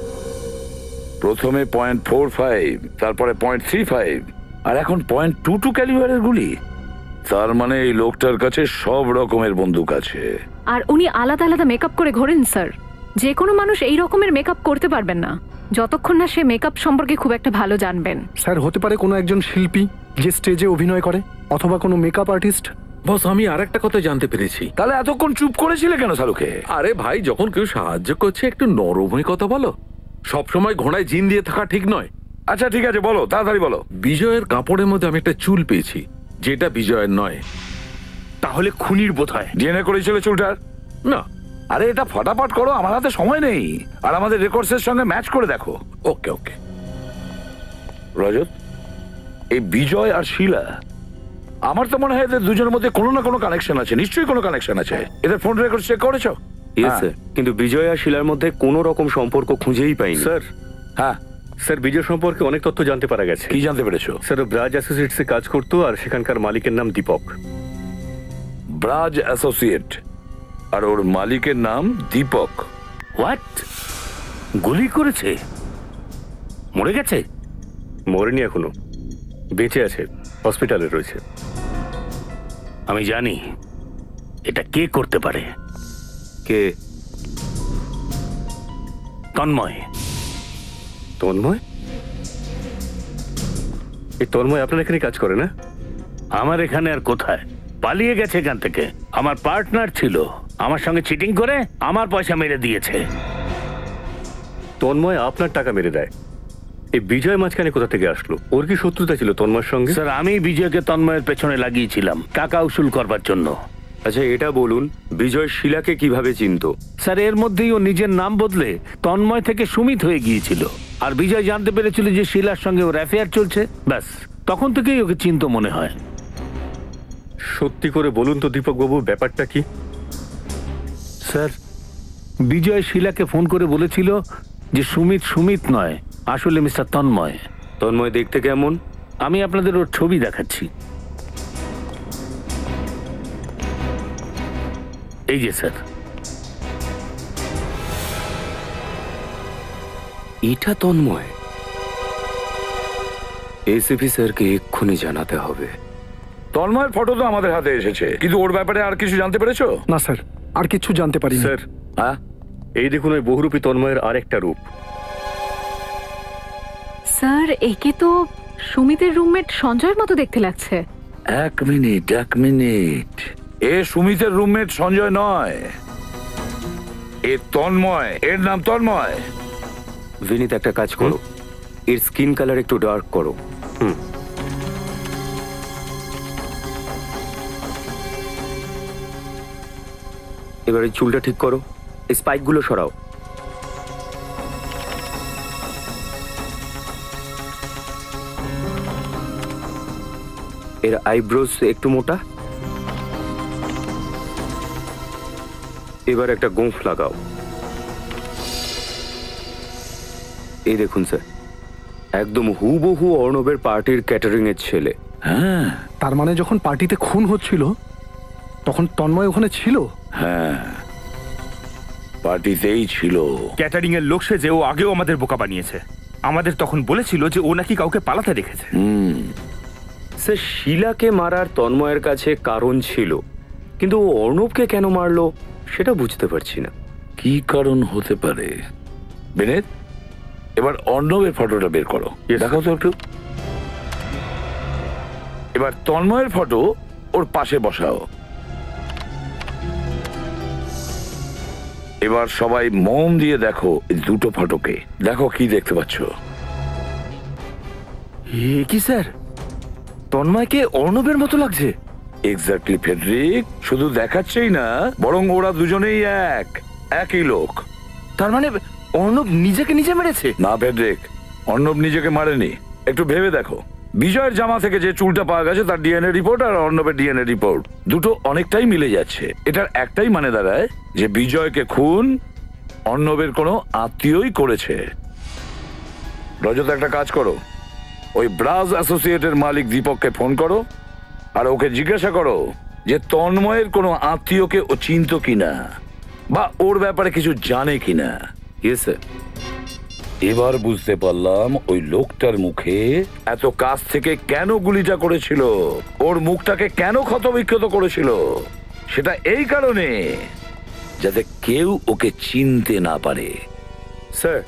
প্রথমে .45, তারপরে .35, আর এখন .22 ক্যালিবারের গুলি। তার মানে এই লোকটার কাছে সব রকমের বন্দুক আছে। আর উনি আলাদা আলাদা মেকআপ করে ঘোরেন স্যার। যে কোনো মানুষ এই রকমের মেকআপ করতে পারবেন না যতক্ষণ না সে মেকআপ সম্পর্কে খুব একটা ভালো জানবেন। স্যার, হতে পারে কোনো একজন শিল্পী যে স্টেজে অভিনয় করে, অথবা কোনো মেকআপ আর্টিস্ট। বস, আমি আরেকটা কথা জানতে পেরেছি। তাহলে এতক্ষণ চুপ করেছিলে কেন শাহরুখে? আরে ভাই, যখন কেউ সাহায্য করছে একটু নরম হয়ে কথা বলো। সবসময় ঘোড়ায় জিন দিয়ে থাকা ঠিক নয়। আচ্ছা ঠিক আছে, বলো, তাড়াতাড়ি বলো। বিজয়ের কাপড়ের মধ্যে আমি একটা চুল পেয়েছি যেটা বিজয়ের নয়। তাহলে খুনির বোধ হয়। ডিএনএ করেছিল চুলটার? না। আরে এটা ফটাফট করো, আমার হাতে সময় নেই। আর আমাদের রেকর্ডসের সঙ্গে ম্যাচ করে দেখো। ওকে ওকে। রজত, এই বিজয় আর শিলা, আমার তো মনে হয় এদের দুজনের মধ্যে কোনো না কোনো কানেকশন আছে। নিশ্চয়ই কোনো কানেকশন আছে। এদের ফোন রেকর্ড চেক করেছো? কিন্তু বিজয় আর শিলার মধ্যে কোনো রকম সম্পর্ক খুঁজেই পাইনি স্যার। হ্যাঁ স্যার, বিজয় সম্পর্কে অনেক তথ্য জানতে পারা গেছে। কি জানতে পেরেছো? স্যার, ও ব্রাজ অ্যাসোসিয়েটসে কাজ করতো আর সেখানকার মালিকের নাম দীপক। ব্রাজ অ্যাসোসিয়েট, আর ওর মালিকের নাম দীপক। হোয়াট? গুলি করেছে? মরে গেছে? মরেনি এখনো, বেঁচে আছে, হসপিটালে রয়েছে। আমি জানি এটা কে করতে পারে। কে? তন্ময়। তন্ময়? এই তন্ময় আপনার এখানে কাজ করে না? আমার এখানে আর কোথায়, পালিয়ে গেছে এখান থেকে। আমার পার্টনার ছিল, আমার সঙ্গে চিটিং করে আমার পয়সা মেরে দিয়েছে। তন্ময় আপনার টাকা মেরে দেয়। এই বিজয় মাঝখানে কোথা থেকে আসলো? ওর কি শত্রুতা ছিল তন্ময়ের সঙ্গে? স্যার, আমি বিজয়কে তন্ময়ের পেছনে লাগিয়েছিলাম টাকা উসুল করবার জন্য। আচ্ছা এটা বলুন, বিজয় শিলাকে কিভাবে চিনতো? স্যার, এর মধ্যেই ও নিজের নাম বদলে তন্ময় থেকে সুমিত হয়ে গিয়েছিল। আর বিজয় জানতে পেরেছিল যে শিলার সঙ্গে ওর অ্যাফেয়ার চলছে, ব্যাস তখন থেকেই ওকে চিনতো মনে হয়। সত্যি করে বলুন তো দীপক বাবু, ব্যাপারটা কি? স্যার, বিজয় শিলাকে ফোন করে বলেছিল যে সুমিত সুমিত নয়, আসলে মিস্টার তন্ময়। তন্ময় দেখতে কেমন? আমি আপনাদের ওর ছবি দেখাচ্ছি। এই যে স্যার। এটা তন্ময়। এসিপি স্যারকে এক্ষুনি জানাতে হবে। তন্ময়ের ফটো তো আমাদের হাতে এসেছে, কিন্তু ওর ব্যাপারে আর কিছু জানতে পেরেছো? না স্যার, আর কিছু জানতে পারি স্যার, হ্যাঁ, এই দেখুন ওই বহুরূপী তন্ময়ের আরেকটা রূপ। স্যার, একে তো সুমিতের রুমমেট সঞ্জয়ের মতো দেখতে লাগছে। এক মিনিট। এ সুমিতের রুমমেট সঞ্জয় নয়, এ তন্ময়। এর নাম তন্ময়। বিনীত, একটা কাজ করো, এর স্কিন কালার একটু ডার্ক করো। এবারে চুলটা ঠিক করো, এই স্পাইকগুলো সরাও। এর আইব্রোস একটু মোটা। এবার একটা গোঁফ লাগাও। এই দেখুন স্যার, একদম হুবহু অর্ণবের পার্টির ক্যাটারিং এর ছেলে। হ্যাঁ, তার মানে যখন পার্টিতে খুন হচ্ছিল তখন তন্ময় ওখানে ছিল? হ্যাঁ, পার্টিতেই ছিল। ক্যাটারিং এর লোক সে যে ও আগেও আমাদের বোকা বানিয়েছে। আমাদের তখন বলেছিল যে ও নাকি কাউকে পালাতে দেখেছে। স্যার, শিলাকে মারার তন্ময়ের কাছে কারণ ছিল, কিন্তু ও অর্ণবকে কেন মারলো সেটা বুঝতে পারছি না। কি কারণ হতে পারে? বিনীত, এবার অর্ণবের ফটোটা বের করো, দেখাও তো একটু। এবার তন্ময়ের ফটো ওর পাশে বসাও। এবার সবাই মন দিয়ে দেখো এই দুটো ফটোকে। দেখো কি দেখতে পাচ্ছ? এ কি স্যার, তন্ময়কে অর্ণবের মতো লাগছে। এক্স্যাক্টলি ফেডরিক, শুধু দেখাচ্ছেই না, বরং ওরা দুজনেই একই লোক। তার মানে অর্ণব নিজেকে নিজে মেরেছে? না ফেডরিক, অর্ণব নিজেকে মারেনি। একটু ভেবে দেখো, বিজয়ের জামা থেকে যে চুলটা পাওয়া গেছে তার ডিএনএ রিপোর্ট আর অর্ণবের ডিএনএ রিপোর্ট দুটো অনেকটাই মিলে যাচ্ছে। এটার একটাই মানে দাঁড়ায় যে বিজয়কে খুন অর্ণবের কোনো আত্মীয়ই করেছে। রজত, একটা কাজ করো, ওই ব্রাজ অ্যাসোসিয়েটের মালিক দীপককে ফোন করো আর ওকে জিজ্ঞাসা করো যে তন্ময়ের কোনো আত্মীয়কে ও চিনত কিনা বা ওর ব্যাপারে কিছু জানে কিনা। Yes sir. এবার বুঝতে পারলাম ওই লোকটার মুখে এত কাছ থেকে কেন গুলিটা করেছিল, ওর মুখটাকে কেন ক্ষতবিক্ষত করেছিল। সেটা এই কারণে যাতে কেউ ওকে চিনতে না পারে। স্যার,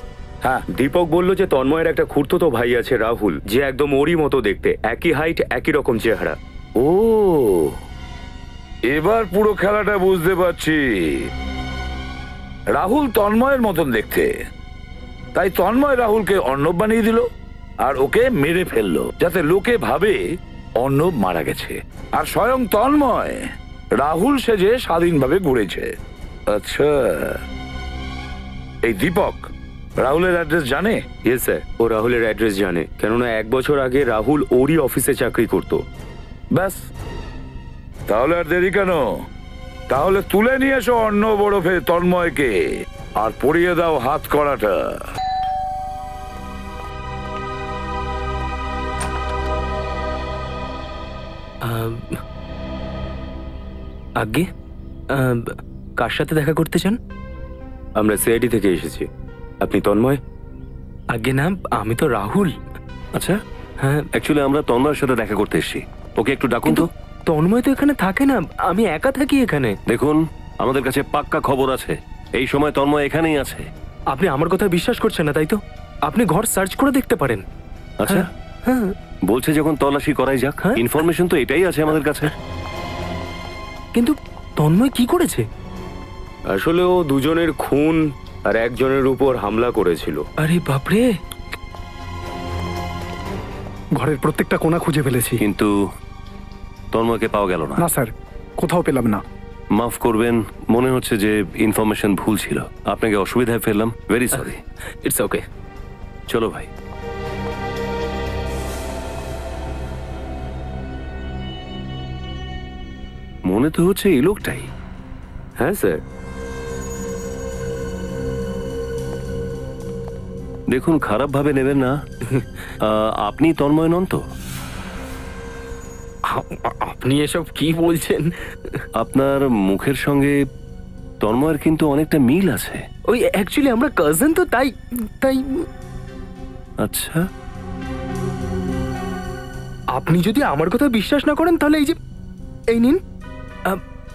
হ্যাঁ, দীপক বলল যে তন্ময়ের একটা খুড়তুতো ভাই আছে রাহুল, যে একদম ওরই মতো দেখতে, একই হাইট, একই রকম চেহারা। ও, এবার পুরো খেলাটা বুঝতে পারছি। রাহুল তন্ময়ের মতন দেখতে, তাই তন্ময় রাহুলকে অর্ণব বানিয়ে দিল আর ওকে মেরে ফেললো যাতে লোকে ভাবে অর্ণব মারা গেছে। আর স্বয়ং তন্ময় রাহুল সেজে স্বাধীনভাবে ঘুরেছে। আচ্ছা, এই দীপক রাহুলের অ্যাড্রেস জানে? ইয়েস স্যার, ও রাহুলের অ্যাড্রেস জানে, কেননা 1 বছর আগে রাহুল ওরই অফিসে চাকরি করতো। ব্যাস, তাহলে আর দেরি কেন? তাহলে তুলে নিয়ে এসো অর্ণব ওরফে তন্ময়কে আর পরিয়ে দাও হাত করাটা। আগে কার সাথে দেখা করতে চান? আমরা সিআইডি থেকে এসেছি। আপনি তন্ময়? আগে না, আমি তো রাহুল। আচ্ছা, হ্যাঁ, অ্যাকচুয়ালি আমরা তন্ময়ের সাথে দেখা করতে এসেছি। ওকে একটু ডাকুন কিন্তু তো। তন্ময় তো এখানে থাকে না, আমি একা থাকি এখানে। দেখুন, আমাদের কাছে পাক্কা খবর আছে, এই সময় তন্ময় এখানেই আছে। আপনি আমার কথা বিশ্বাস করছেন না, তাই তো? আপনি ঘর সার্চ করে দেখতে পারেন। আচ্ছা, হ্যাঁ, বলছে যখন তল্লাশি করাই যাক। হ্যাঁ। ইনফরমেশন তো এটাই আছে আমাদের কাছে। কিন্তু তন্ময় কি করেছে? আসলে ও দুজনের খুন আর একজনের উপর হামলা করেছিল। আরে বাপরে! ঘরের প্রত্যেকটা কোণা খুঁজে ফেলেছি, কিন্তু তন্ময়কে পাওয়া গেল না। না স্যার, কোথাও পেলাম না। মাফ করবেন, মনে হচ্ছে যে ইনফরমেশন ভুল ছিল। আপনাকে অসুবিধায় ফেললাম, ভেরি সরি। It's okay. চলো ভাই। মনে তো হচ্ছে এই লোকটাই। হ্যাঁ স্যার। দেখুন, খারাপ ভাবে নেবেন না। আপনি তন্ময় নন তো? আপনি এসব কি বলছেন? আপনার মুখের সঙ্গে তন্ময়ের কিন্তু অনেকটা মিল আছে। ওই অ্যাকচুয়ালি আমরা কাজিন তো, তাই তাই আচ্ছা, আপনি যদি আমার কথা বিশ্বাস না করেন তাহলে এই নিন,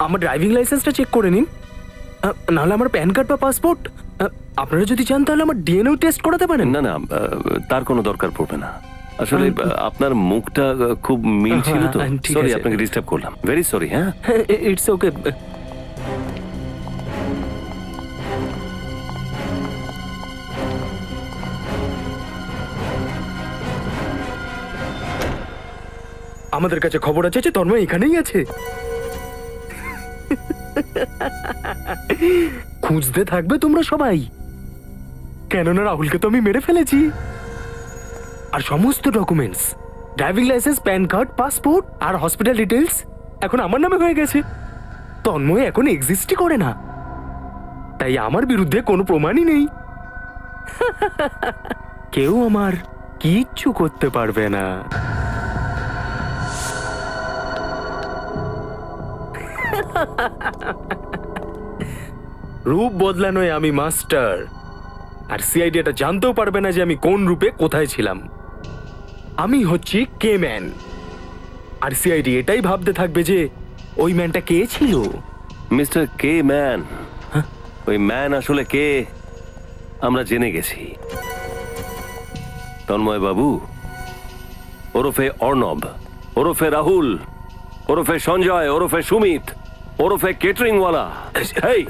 আমার ড্রাইভিং লাইসেন্সটা চেক করে নিন, নাহলে আমার প্যান কার্ড বা পাসপোর্ট। আপনারা যদি চান তাহলে আমার ডিএনএ টেস্ট করাতে পারেন। না না, তার কোনো দরকার পড়বে না। আসলে আপনার মুখটা খুব মিল ছিল তো। হ্যাঁ, ঠিক সরি, আছে। আপনাকে ডিস্টার্ব করলাম, ভেরি সরি। হ্যাঁ, ইটস ওকে। আমাদের কাছে খবর আছে যে তন্ময় এখানেই আছে। খুঁজতে থাকবে তোমরা সবাই, কেননা রাহুলকে তো আমি মেরে ফেলেছি। আর সমস্ত documents, driving licence, PAN card, passport আর হসপিটাল ডিটেলস এখন আমার নামে হয়ে গেছে। তন্ময় এখন এক্সিস্টই করে না, তাই আমার বিরুদ্ধে কোনো প্রমাণই নেই। কেউ আমার কিচ্ছু করতে পারবে না। রূপ বদলানোয় আমি মাস্টার, আর সিআইডি এটা জানতেও পারবে না যে আমি কোন রূপে কোথায় ছিলাম। আমি হচ্ছি কে ম্যান, আর সিআইডি এটাই ভাবতে থাকবে যে ওই ম্যানটা কে ছিল। মিস্টার কে ম্যান, ওই ম্যান আসলে কে আমরা জেনে গেছি। তন্ময় বাবু ওরফে অর্ণব, ওরফে রাহুল, ওরফে সঞ্জয়, ওরফে সুমিত, ওরফে কেটারিংওয়ালা। এই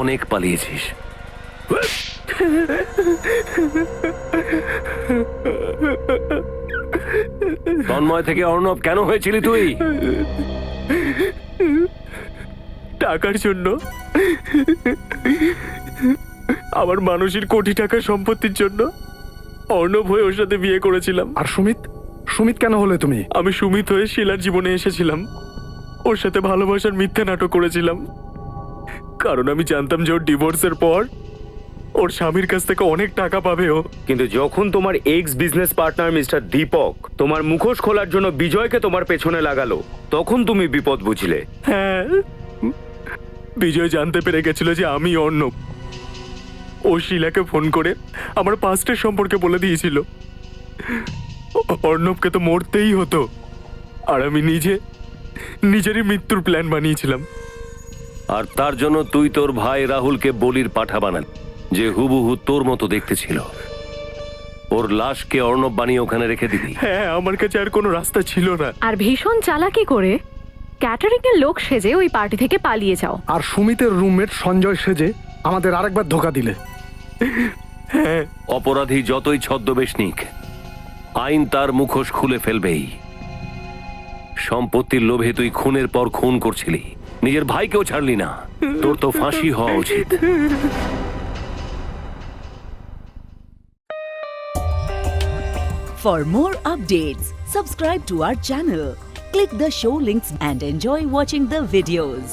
অনেক পালিয়েছিস। তন্ময় থেকে অর্ণব কেন হয়েছিলি তুই? টাকার জন্য, আমার মানুষের কোটি টাকার সম্পত্তির জন্য অর্ণব হয়ে ওর সাথে বিয়ে করেছিলাম। আর সুমিত, সুমিত কেন হলে তুমি? আমি সুমিত হয়ে শিলার জীবনে এসেছিলাম, ওর সাথে ভালোবাসার মিথ্যা নাটক করেছিলাম, কারণ আমি জানতাম যে ওর ডিভোর্সের পর ওর স্বামীর কাছ থেকে অনেক টাকা পাবে ও। কিন্তু যখন তোমার ex business partner mister Deepak তোমার মুখোশ খোলার জন্য বিজয়কে তোমার পেছনে লাগালো, তখন তুমি বিপদ বুঝলে। হ্যাঁ, বিজয় জানতে পেরে গেছিল যে আমি অর্ণব। ও শিলাকে ফোন করে আমার পাস্টের সম্পর্কে বলে দিয়েছিল। অর্ণবকে তো মরতেই হতো, আর আমি নিজেরই মৃত্যুর প্ল্যান বানিয়েছিলাম। আর তার জন্য তুই তোর ভাই রাহুলকে বলির পাঠা বানান, যে হুবহু তোর মতো দেখতে ছিল। ওর লাশকে অর্ণব বানিয়ে ওখানে রেখে দিবি। হ্যাঁ, আমার কাছে আর কোনো রাস্তা ছিল না। আর ভীষণ চালাকি করে ক্যাটারিং এর লোক সেজে ওই পার্টি থেকে পালিয়ে যাও। আর সুমিতের রুমমেট সঞ্জয় সেজে আমাদের আরেকবার ধোকা দিলে। হ্যাঁ, অপরাধী যতই ছদ্মবেশ নিক, আইন তার মুখোশ খুলে ফেলবেই। সম্পত্তির লোভে তুই খুনের পর খুন করছিলি, নিজের ভাইকেও ছাড়লি না। তোর তো ফাঁসি হওয়া উচিত। For more updates, subscribe to our channel, click the show links and enjoy watching the videos.